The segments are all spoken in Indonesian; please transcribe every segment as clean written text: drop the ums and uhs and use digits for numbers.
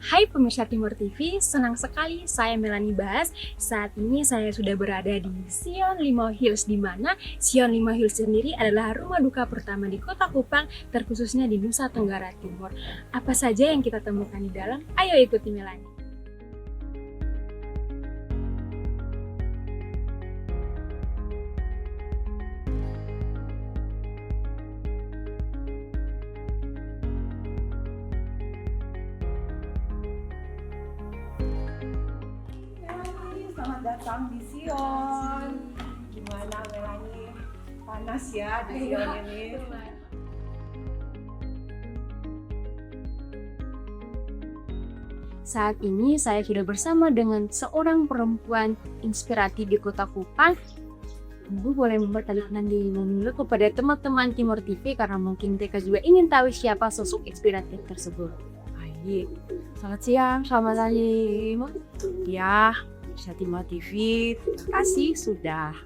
Hai pemirsa Timur TV, senang sekali saya Melanie Bahas. Saat ini saya sudah berada di Sion Limau Hills, di mana Sion Limau Hills sendiri adalah rumah duka pertama di Kota Kupang, terkhususnya di Nusa Tenggara Timur. Apa saja yang kita temukan di dalam? Ayo ikuti Melanie. Selamat datang di Sion. Gimana Melanie? Panas ya di Sion ini. Saat ini saya sudah bersama dengan seorang perempuan inspiratif di Kota Kupang. Ibu boleh memperkenalkan diri dulu kepada teman-teman Timur TV karena mungkin mereka juga ingin tahu siapa sosok inspiratif tersebut. Baik. Selamat siang, selamat pagi. Ya, bisa Timur TV. Terima kasih sudah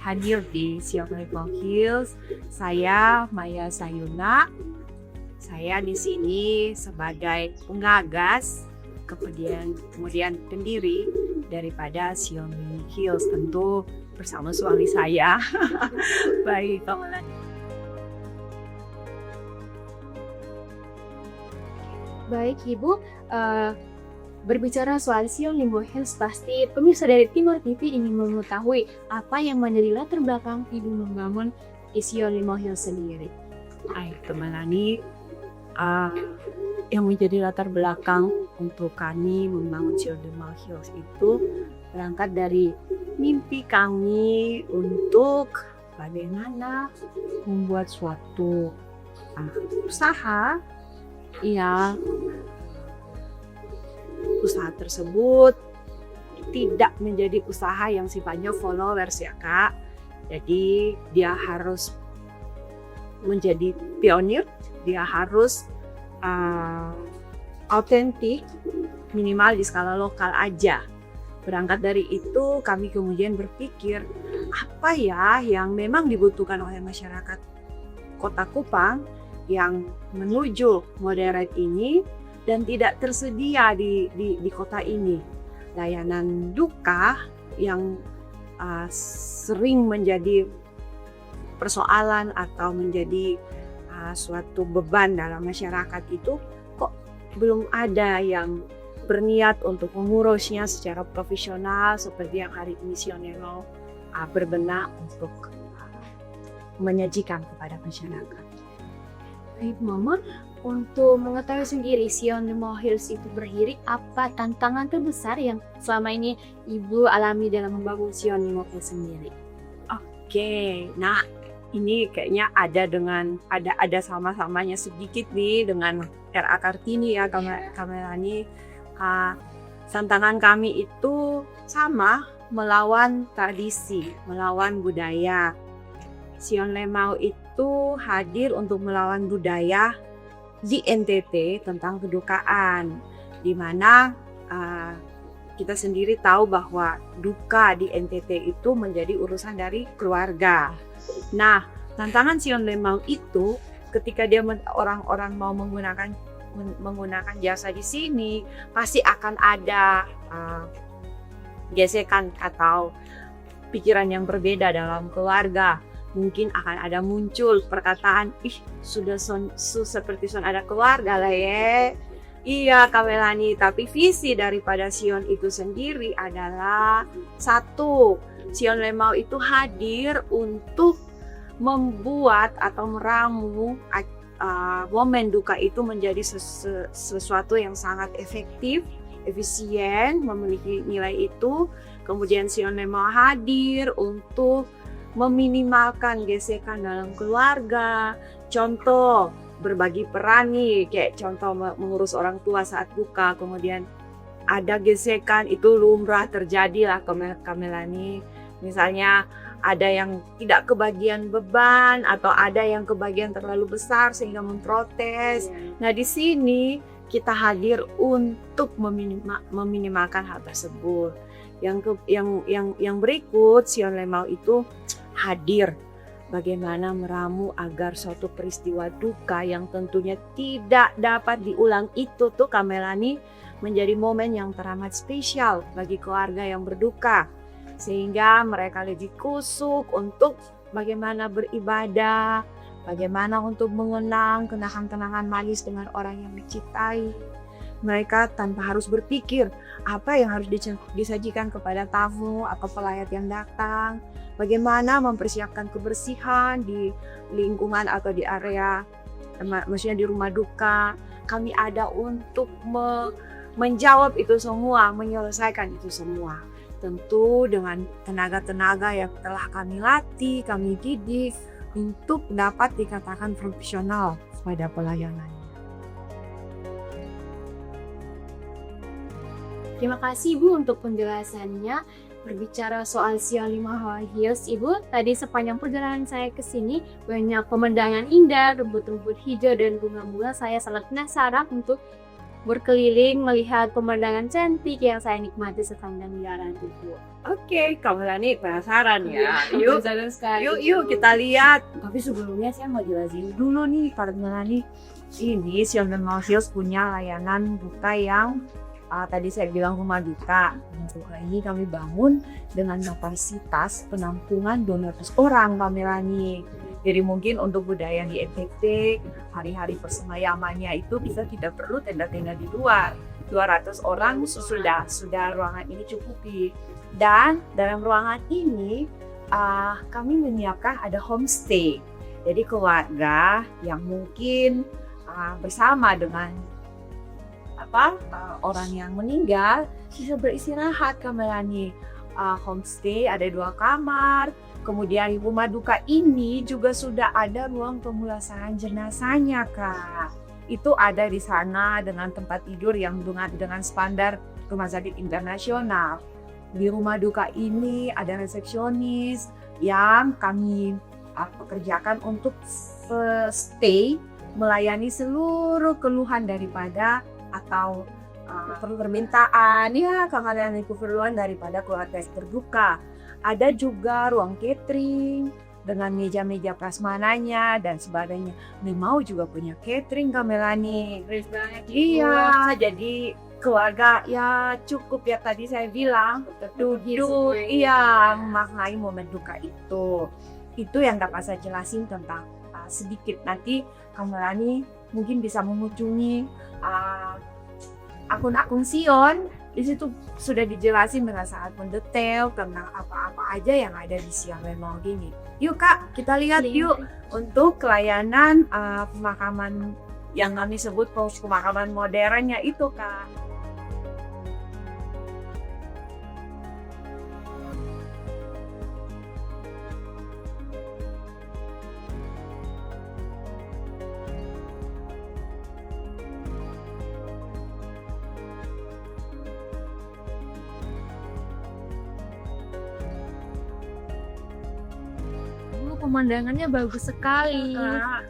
hadir di Sion Limau Hills. Saya Maya Sayuna. Saya di sini sebagai pengagas kemudian pendiri daripada Sion Limau Hills, tentu bersama suami saya. Baik, Baik Ibu, berbicara soal Sion Limau Hills, pasti pemirsa dari Timur TV ingin mengetahui apa yang menjadi latar belakang Ibu membangun di Sion Limau Hills sendiri. teman Ani, yang menjadi latar belakang untuk kami membangun Sion Limau Hills itu berangkat dari mimpi kami untuk bagaimana membuat suatu usaha yang usaha tersebut tidak menjadi usaha yang sifatnya followers ya Kak. Jadi dia harus menjadi pionir, dia harus autentik, minimal di skala lokal aja. Berangkat dari itu kami kemudian berpikir apa ya yang memang dibutuhkan oleh masyarakat Kota Kupang yang menuju moderate ini dan tidak tersedia di kota ini. Layanan duka yang sering menjadi persoalan atau menjadi suatu beban dalam masyarakat itu kok belum ada yang berniat untuk mengurusnya secara profesional seperti yang hari ini Sion Limau berbenah untuk menyajikan kepada masyarakat. Baik Mama, untuk mengetahui sendiri Sion Limau Hills itu berdiri, apa tantangan terbesar yang selama ini Ibu alami dalam membangun Sion Limau Hills sendiri? Oke, nah ini kayaknya ada sama-samanya sedikit nih dengan RA Kartini ya Kamelani. Tantangan kami itu sama, melawan tradisi, melawan budaya. Sion Limau itu hadir untuk melawan budaya di NTT tentang kedukaan, di mana kita sendiri tahu bahwa duka di NTT itu menjadi urusan dari keluarga. Nah, tantangan Sion Limau itu ketika orang-orang mau menggunakan jasa di sini, pasti akan ada gesekan atau pikiran yang berbeda dalam keluarga. Mungkin akan ada muncul perkataan, sudah seperti son ada keluarga lah ya. Iya Kak Melani, tapi visi daripada Sion itu sendiri adalah satu, Sion Limau itu hadir untuk membuat atau meramu momen duka itu menjadi sesuatu yang sangat efektif, efisien, memiliki nilai itu. Kemudian Sion Limau hadir untuk meminimalkan gesekan dalam keluarga. Contoh, berbagi peran nih, kayak contoh mengurus orang tua saat duka, kemudian ada gesekan, itu lumrah terjadi lah Kamelani. Misalnya ada yang tidak kebagian beban atau ada yang kebagian terlalu besar sehingga memprotes. Nah di sini kita hadir untuk meminimalkan hal tersebut. Yang berikut Sion Limau itu hadir bagaimana meramu agar suatu peristiwa duka yang tentunya tidak dapat diulang itu tuh Kak Melani menjadi momen yang teramat spesial bagi keluarga yang berduka. Sehingga mereka lebih kusuk untuk bagaimana beribadah, bagaimana untuk mengenang kenangan-kenangan manis dengan orang yang dicintai. Mereka tanpa harus berpikir apa yang harus disajikan kepada tamu atau pelayat yang datang, bagaimana mempersiapkan kebersihan di lingkungan atau di area, maksudnya di rumah duka. Kami ada untuk menjawab itu semua, menyelesaikan itu semua. Tentu dengan tenaga-tenaga yang telah kami latih, kami didik untuk dapat dikatakan profesional pada pelayanannya. Terima kasih Ibu untuk penjelasannya. Berbicara soal Sion 5 Hills, Ibu, tadi sepanjang perjalanan saya ke sini banyak pemandangan indah, rumput-rumput hijau dan bunga-bunga. Saya sangat penasaran untuk berkeliling melihat pemandangan cantik yang saya nikmati sepanjang jalan itu. Oke, Kak Melani penasaran ya? Penasaran sekali. Yuk kita lihat. Tapi sebelumnya saya mau jelasin dulu nih Kak Melani. Ini Sion 5 Hills punya layanan duka yang tadi saya bilang rumah duka. Duka ini kami bangun dengan kapasitas penampungan 200 orang Kak Melani. Jadi mungkin untuk budaya di NTT, hari-hari persemayamannya itu kita tidak perlu tenda-tenda di luar. 200 orang sudah ruangan ini cukupi. Dan dalam ruangan ini kami menyiapkan ada homestay. Jadi keluarga yang mungkin bersama dengan orang yang meninggal bisa beristirahat Kak Melani. Homestay ada 2 kamar. Kemudian di rumah duka ini juga sudah ada ruang pemulasaraan jenazahnya Kak. Itu ada di sana dengan tempat tidur yang dengan standar rumah sakit internasional. Di rumah duka ini ada resepsionis yang kami pekerjakan untuk stay melayani seluruh keluhan daripada atau permintaan ya keperluan daripada keluarga yang berduka. Ada juga ruang catering dengan meja-meja prasmananya dan sebagainya. Limau juga punya catering Kak Melani. Iya, jadi keluarga ya cukup ya tadi saya bilang duduk iya memaknai momen duka itu. Itu yang dapat saya jelasin tentang sedikit. Nanti Kak Melani mungkin bisa mengunjungi akun-akun Sion. Di situ sudah dijelasin dengan sangat mendetail tentang apa-apa aja yang ada di Sion Lemau gini. Yuk Kak, kita lihat yuk untuk layanan pemakaman yang kami sebut pemakaman modernnya itu Kak. Pemandangannya bagus sekali.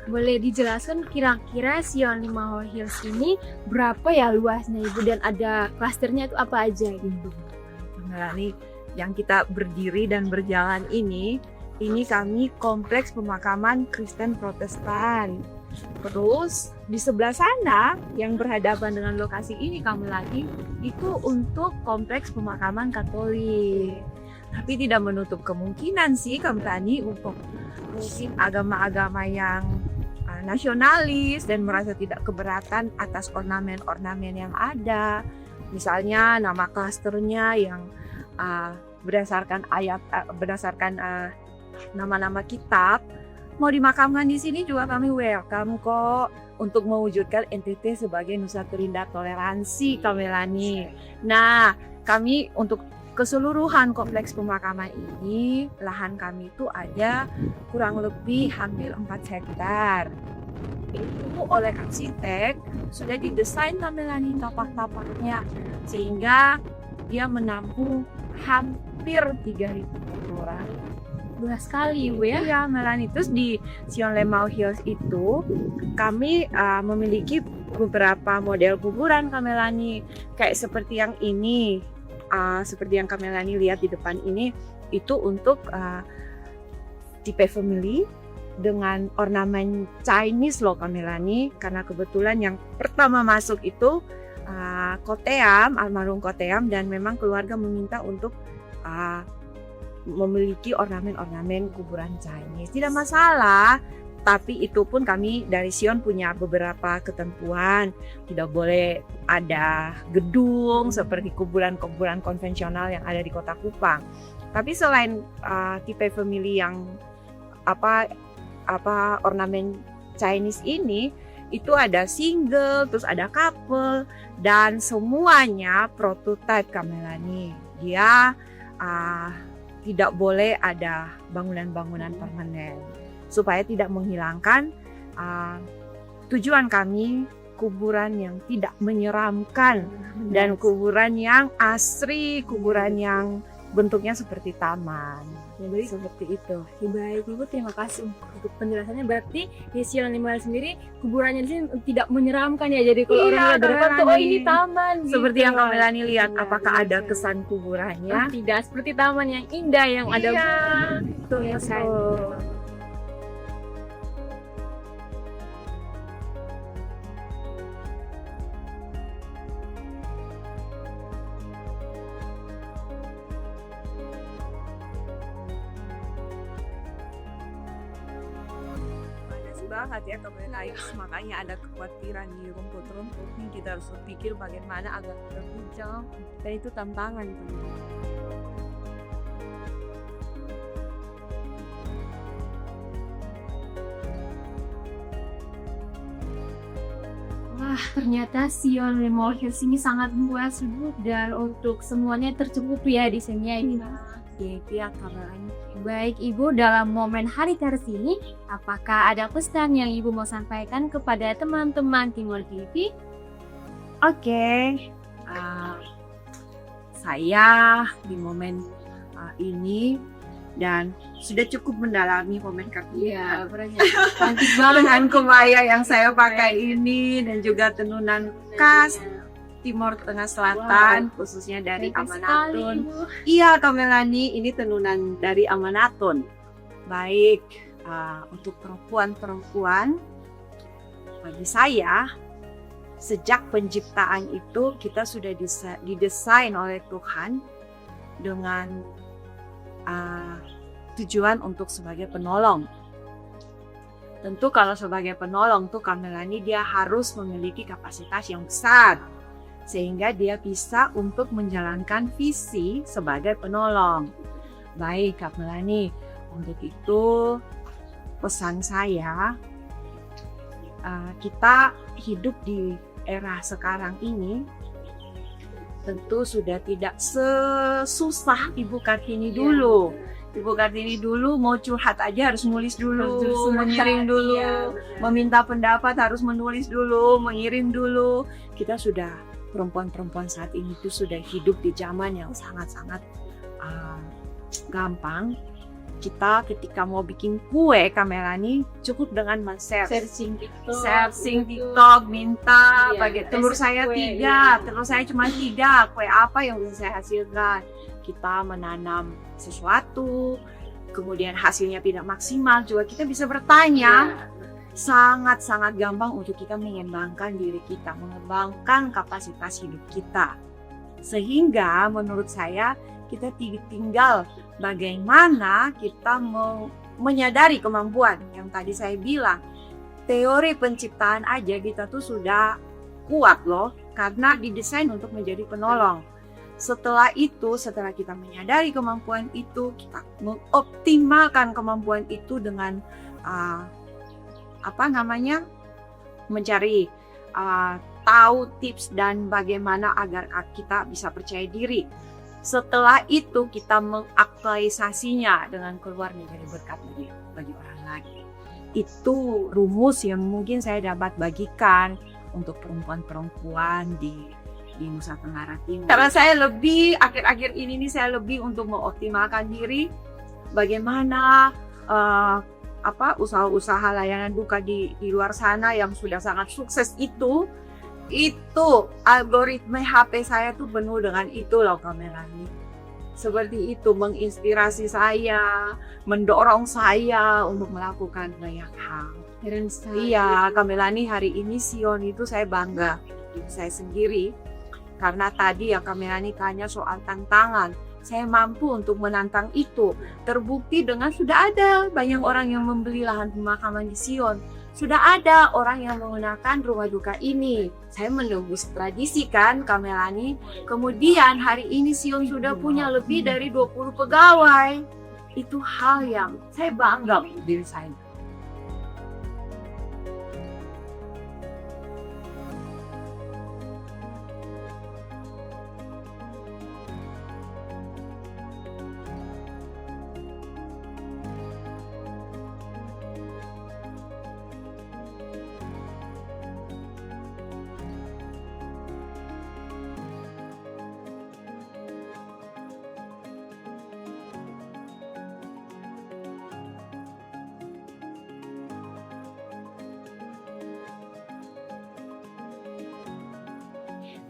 Boleh dijelaskan kira-kira Sion 5 Hills ini berapa ya luasnya Ibu dan ada klasternya itu apa aja Ibu? Nah, ini yang kita berdiri dan berjalan ini kami kompleks pemakaman Kristen Protestan. Terus di sebelah sana yang berhadapan dengan lokasi ini kami lagi itu untuk kompleks pemakaman Katolik. Tapi tidak menutup kemungkinan sih kami untuk mungkin agama-agama yang nasionalis dan merasa tidak keberatan atas ornamen-ornamen yang ada. Misalnya nama klasternya yang berdasarkan nama-nama kitab mau dimakamkan di sini juga kami welcome kok untuk mewujudkan NTT sebagai Nusa Terindah Toleransi Kak Melani. Nah, kami untuk keseluruhan kompleks pemakaman ini, lahan kami itu ada kurang lebih hampir 4 hektar. Itu oleh arsitek sudah didesain Kak Melani tapak-tapaknya sehingga dia menampung hampir 3.000 orang. Luas sekali Ibu ya? Iya Melani. Terus di Sion Lemau Hills itu kami memiliki beberapa model kuburan Kak Melani. Kayak seperti yang ini. Seperti yang Kak Melani lihat di depan ini itu untuk tipe family dengan ornamen Chinese loh Kak Melani, karena kebetulan yang pertama masuk itu Koteam, almarhum Koteam, dan memang keluarga meminta untuk memiliki ornamen-ornamen kuburan Chinese. Tidak masalah, tapi itu pun kami dari Sion punya beberapa ketentuan. Tidak boleh ada gedung seperti kuburan-kuburan konvensional yang ada di Kota Kupang. Tapi selain tipe family yang ornamen Chinese ini, itu ada single, terus ada couple, dan semuanya prototype Kak Melani. Dia tidak boleh ada bangunan-bangunan permanen supaya tidak menghilangkan tujuan kami, kuburan yang tidak menyeramkan dan kuburan yang asri, kuburan yang bentuknya seperti taman. Ya, baik. Seperti itu. Ya, baik Ibu, terima kasih untuk penjelasannya. Berarti di Sion 5 Hills sendiri kuburannya di sini tidak menyeramkan ya. Jadi kalau orang lihat dari depan tuh, oh ini taman. Seperti gitu. yang Kak Melani lihat, Iya, apakah iya, ada iya. kesan kuburannya? Oh, tidak, seperti taman yang indah yang ada. Iya, Betul, ya, betul. Banget ya kemudian makanya ada kekhawatiran di rumput-rumput ini, kita harus berpikir bagaimana agar terhijau, dan itu tantangan teman-teman. Wah, ternyata Sion 5 Hills ini sangat luas dan untuk semuanya tercukupi ya di sini ya Ibu. Iya Kak Melani. Baik Ibu, dalam momen Hari Kartini, apakah ada pesan yang Ibu mau sampaikan kepada teman-teman Timur TV? Oke, saya di momen ini dan sudah cukup mendalami momen Kartini. Iya, cantik banget. Dengan kebaya yang saya pakai ini dan juga tenunan khas Timur Tengah Selatan, khususnya dari Amanatun. Iya Kak Melani, ini tenunan dari Amanatun. Baik, untuk perempuan-perempuan, bagi saya, sejak penciptaan itu kita sudah didesain oleh Tuhan dengan tujuan untuk sebagai penolong. Tentu kalau sebagai penolong tuh Kak Melani, dia harus memiliki kapasitas yang besar sehingga dia bisa untuk menjalankan visi sebagai penolong. Baik Kak Melani, untuk itu pesan saya, kita hidup di era sekarang ini tentu sudah tidak sesusah Ibu Kartini dulu. Ibu Kartini dulu mau curhat aja harus nulis dulu, mengirim dulu, meminta pendapat harus menulis dulu, mengirim dulu. Kita sudah, perempuan-perempuan saat ini tuh sudah hidup di zaman yang sangat-sangat gampang. Kita ketika mau bikin kue Kak Melani, cukup dengan searching TikTok, minta pakai telur saya kue, 3, telur saya cuma 3, kue apa yang bisa saya hasilkan. Kita menanam sesuatu, kemudian hasilnya tidak maksimal, juga kita bisa bertanya. Sangat-sangat gampang untuk kita mengembangkan diri kita, mengembangkan kapasitas hidup kita. Sehingga menurut saya kita tinggal bagaimana kita menyadari kemampuan yang tadi saya bilang. Teori penciptaan aja kita tuh sudah kuat loh, karena didesain untuk menjadi penolong. Setelah itu, setelah kita menyadari kemampuan itu, kita mengoptimalkan kemampuan itu dengan mencari tahu tips dan bagaimana agar kita bisa percaya diri. Setelah itu kita mengaktualisasinya dengan keluar menjadi berkat bagi orang lain. Itu rumus yang mungkin saya dapat bagikan untuk perempuan-perempuan di Nusa Tenggara Timur. Karena saya lebih akhir-akhir ini saya lebih untuk mengoptimalkan diri, bagaimana usaha-usaha layanan duka di luar sana yang sudah sangat sukses itu algoritma HP saya tuh penuh dengan itu loh Kak Melani. seperti itu menginspirasi saya, mendorong saya untuk melakukan banyak hal. Keren sekali. Iya, Kak Melani, hari ini Sion itu saya bangga diri saya sendiri. Karena tadi yang Kak Melani tanya soal tantangan, saya mampu untuk menantang itu. Terbukti dengan sudah ada banyak orang yang membeli lahan pemakaman di Sion. Sudah ada orang yang menggunakan rumah duka ini. Saya menembus tradisi kan, Kak Melani. Kemudian hari ini Sion sudah punya lebih dari 20 pegawai. Itu hal yang saya bangga untuk diri saya.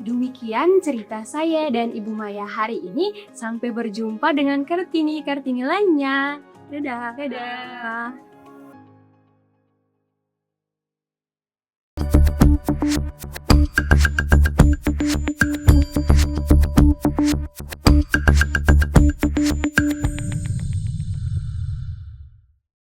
Demikian cerita saya dan Ibu Maya hari ini. Sampai berjumpa dengan Kartini-Kartini lainnya. Dadah, dadah.